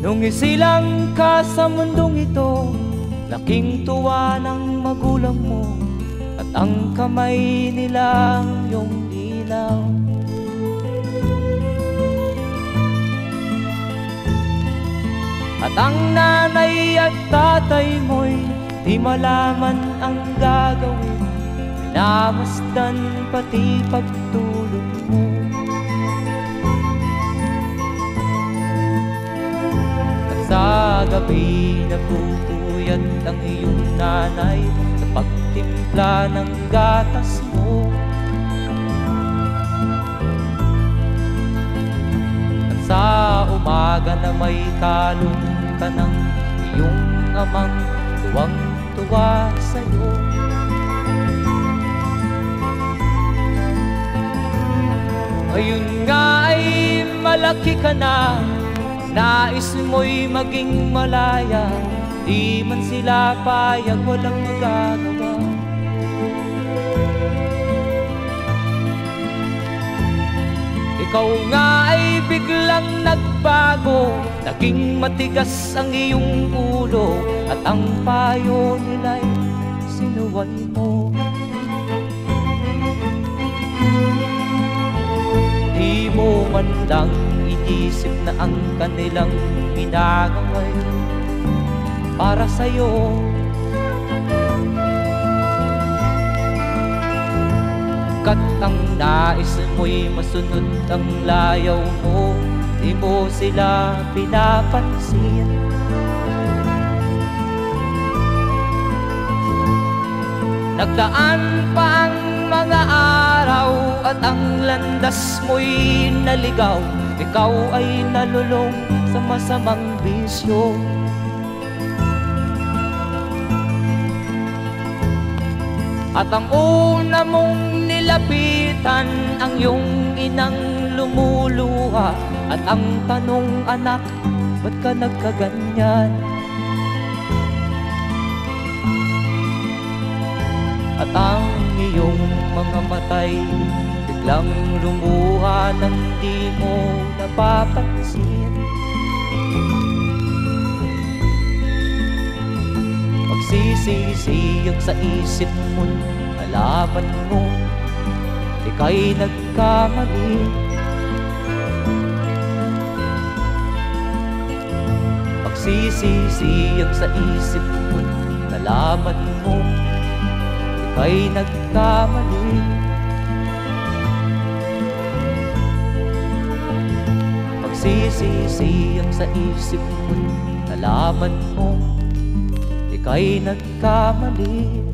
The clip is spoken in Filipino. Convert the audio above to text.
Nung isilang ka sa mundong ito, laking tuwa ng magulang mo, at ang kamay nila ang iyong ilaw. At ang nanay at tatay mo'y di malaman ang gagawin, minamasdan pati pagtulog mo. At sa gabi napupuyat ang iyong nanay sa pagtimpla ng gatas mo. At sa umaga na may kalong ka ng iyong amang tuwang-tuwa sa'yo. Ngayon nga ay malaki ka na, nais mo'y maging malaya, di man sila payag, walang magagawa. Ikaw nga ay biglang nagbago, naging matigas ang iyong ulo, at ang payo nila'y sinuway mo. Di mo man lang inisip na ang kanilang ginagawa'y para sa'yo. Kat ang nais mo'y masunod ang layaw mo, di mo sila pinapansin. Nagdaan pa ang mga araw at ang landas mo'y naligaw, ikaw ay nalulong sa masamang bisyo. At ang una mong nilapitan ang iyong inang lumuluha, at ang tanong, anak, ba't ka nagkaganyan? At ang iyong mga matay biglang lumuha nang di mo napapansin. Magsisisiyag sa isip mo, nalaman mo ika'y nagkamali. Magsisisiyag sa isip mo, nalaman mo ika'y nagkamali. Magsisisiyag sa isip mo, nalaman mo ika'y nagkamali.